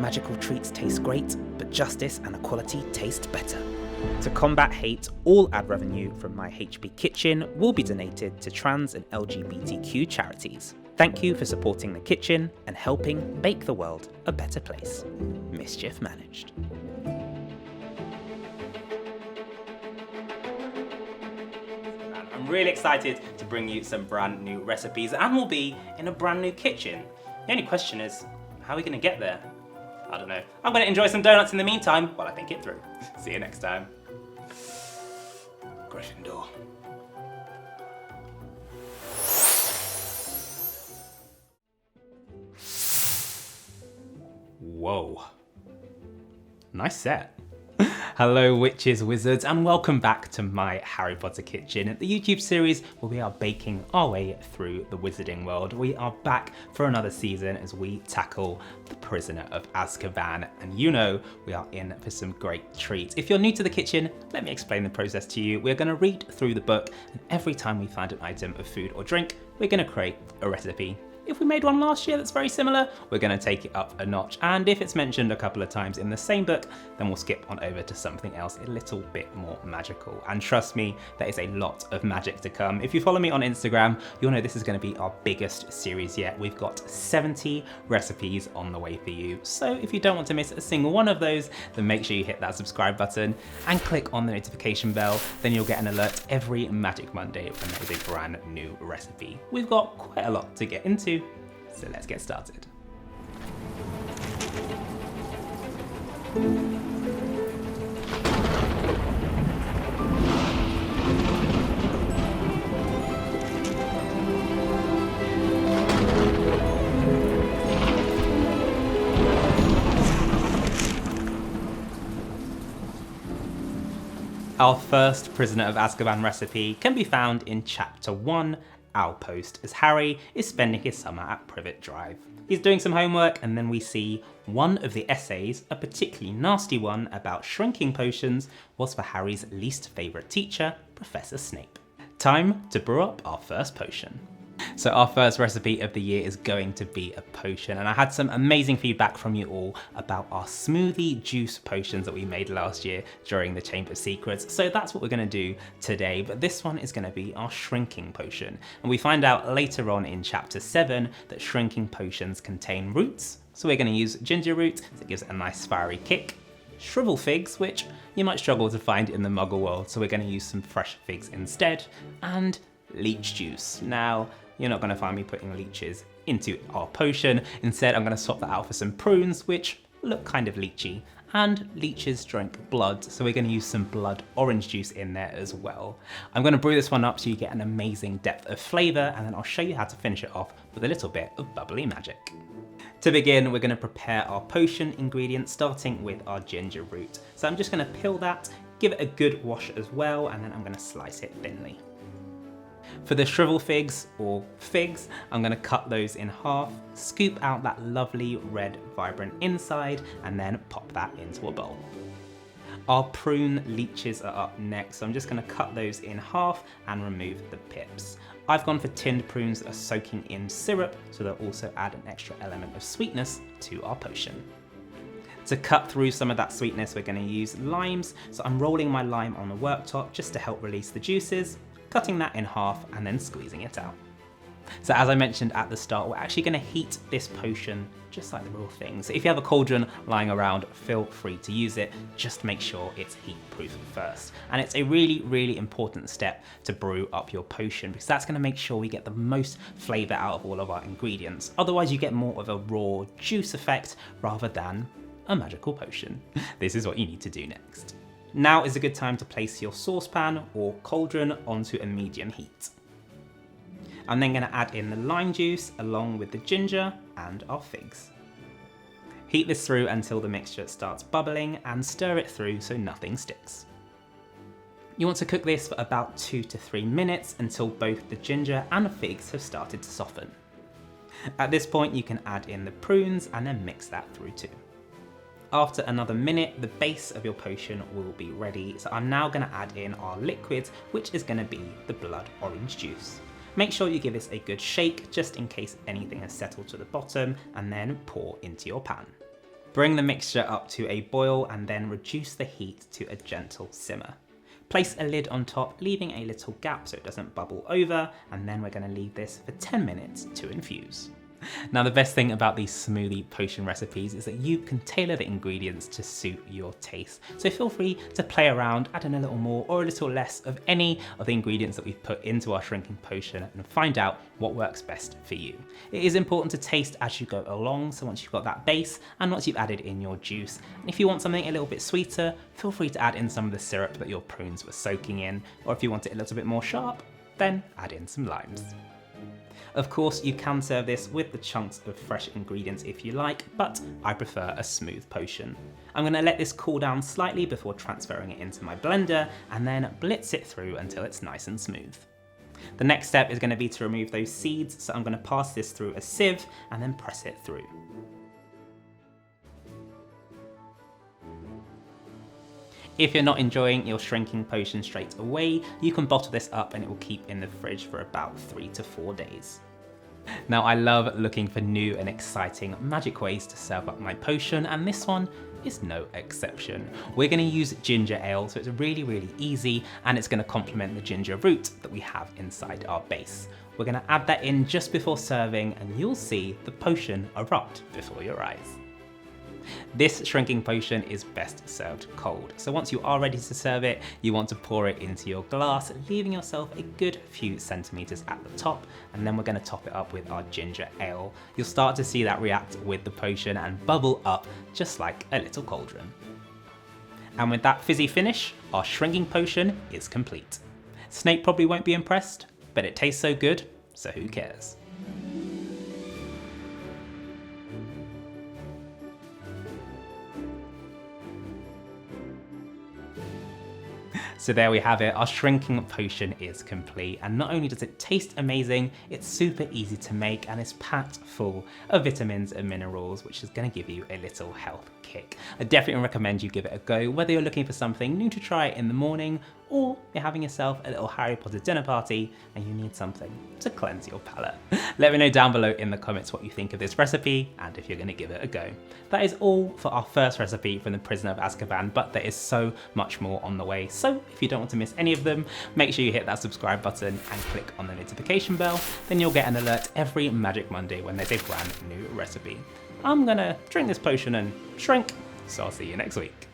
magical treats taste great, but justice and equality taste better. To combat hate, all ad revenue from my HB Kitchen will be donated to trans and LGBTQ charities. Thank you for supporting the kitchen and helping make the world a better place. Mischief managed. I'm really excited to bring you some brand new recipes, and we'll be in a brand new kitchen. The only question is, how are we going to get there? I don't know. I'm going to enjoy some donuts in the meantime while I think it through. See you next time. Gryffindor. Whoa. Nice set. Hello witches, wizards, and welcome back to my Harry Potter kitchen, the YouTube series where we are baking our way through the wizarding world. We are back for another season as we tackle the Prisoner of Azkaban, and you know we are in for some great treats. If you're new to the kitchen, let me explain the process to you. We're going to read through the book, and every time we find an item of food or drink, we're going to create a recipe. If we made one last year that's very similar, we're going to take it up a notch, and if it's mentioned a couple of times in the same book, then we'll skip on over to something else a little bit more magical. And trust me, there is a lot of magic to come. If you follow me on Instagram, you'll know this is going to be our biggest series yet. We've got 70 recipes on the way for you. So if you don't want to miss a single one of those, then make sure you hit that subscribe button and click on the notification bell. Then you'll get an alert every Magic Monday when there is a brand new recipe. We've got quite a lot to get into, so let's get started. Our first Prisoner of Azkaban recipe can be found in Chapter 1, Outpost, as Harry is spending his summer at Privet Drive. He's doing some homework, and then we see one of the essays, a particularly nasty one about shrinking potions, was for Harry's least favourite teacher, Professor Snape. Time to brew up our first potion. So our first recipe of the year is going to be a potion, and I had some amazing feedback from you all about our smoothie juice potions that we made last year during the Chamber of Secrets, so that's what we're going to do today. But this one is going to be our shrinking potion, and we find out later on in Chapter 7 that shrinking potions contain roots, so we're going to use ginger root, so it gives it a nice fiery kick, shrivelfigs, which you might struggle to find in the Muggle world, so we're going to use some fresh figs instead, and leech juice. Now, you're not going to find me putting leeches into our potion. Instead, I'm going to swap that out for some prunes, which look kind of leechy. And leeches drink blood, so we're going to use some blood orange juice in there as well. I'm going to brew this one up so you get an amazing depth of flavour, and then I'll show you how to finish it off with a little bit of bubbly magic. To begin, we're going to prepare our potion ingredients, starting with our ginger root. So I'm just going to peel that, give it a good wash as well, and then I'm going to slice it thinly. For the shrivelfigs, or figs, I'm going to cut those in half, scoop out that lovely red vibrant inside, and then pop that into a bowl. Our prune leeches are up next, so I'm just going to cut those in half and remove the pips. I've gone for tinned prunes that are soaking in syrup, so they'll also add an extra element of sweetness to our potion. To cut through some of that sweetness, we're going to use limes, so I'm rolling my lime on the worktop just to help release the juices, cutting that in half and then squeezing it out. So as I mentioned at the start, we're actually going to heat this potion just like the real thing. So if you have a cauldron lying around, feel free to use it. Just make sure it's heat proof first. And it's a really, really important step to brew up your potion, because that's going to make sure we get the most flavour out of all of our ingredients. Otherwise you get more of a raw juice effect rather than a magical potion. This is what you need to do next. Now is a good time to place your saucepan or cauldron onto a medium heat. I'm then going to add in the lime juice along with the ginger and our figs. Heat this through until the mixture starts bubbling and stir it through so nothing sticks. You want to cook this for about 2 to 3 minutes until both the ginger and the figs have started to soften. At this point you can add in the prunes and then mix that through too. After another minute, the base of your potion will be ready, so I'm now going to add in our liquid, which is going to be the blood orange juice. Make sure you give this a good shake, just in case anything has settled to the bottom, and then pour into your pan. Bring the mixture up to a boil and then reduce the heat to a gentle simmer. Place a lid on top, leaving a little gap so it doesn't bubble over, and then we're going to leave this for 10 minutes to infuse. Now, the best thing about these smoothie potion recipes is that you can tailor the ingredients to suit your taste. So feel free to play around, add in a little more or a little less of any of the ingredients that we've put into our shrinking potion and find out what works best for you. It is important to taste as you go along, so once you've got that base and once you've added in your juice. And if you want something a little bit sweeter, feel free to add in some of the syrup that your prunes were soaking in, or if you want it a little bit more sharp, then add in some limes. Of course, you can serve this with the chunks of fresh ingredients if you like, but I prefer a smooth potion. I'm going to let this cool down slightly before transferring it into my blender and then blitz it through until it's nice and smooth. The next step is going to be to remove those seeds, so I'm going to pass this through a sieve and then press it through. If you're not enjoying your shrinking potion straight away, you can bottle this up and it will keep in the fridge for about 3 to 4 days. Now, I love looking for new and exciting magic ways to serve up my potion, and this one is no exception. We're going to use ginger ale, so it's really easy, and it's going to complement the ginger root that we have inside our base. We're going to add that in just before serving, and you'll see the potion erupt before your eyes. This shrinking potion is best served cold, so once you are ready to serve it, you want to pour it into your glass, leaving yourself a good few centimeters at the top, and then we're going to top it up with our ginger ale. You'll start to see that react with the potion and bubble up just like a little cauldron. And with that fizzy finish, our shrinking potion is complete. Snape probably won't be impressed, but it tastes so good, so who cares? So there we have it, our shrinking potion is complete, and not only does it taste amazing, it's super easy to make and it's packed full of vitamins and minerals, which is going to give you a little health kick. I definitely recommend you give it a go, whether you're looking for something new to try in the morning or you're having yourself a little Harry Potter dinner party and you need something to cleanse your palate. Let me know down below in the comments what you think of this recipe and if you're going to give it a go. That is all for our first recipe from the Prisoner of Azkaban, but there is so much more on the way. So if you don't want to miss any of them, make sure you hit that subscribe button and click on the notification bell. Then you'll get an alert every Magic Monday when there's a brand new recipe. I'm gonna drink this potion and shrink, so I'll see you next week.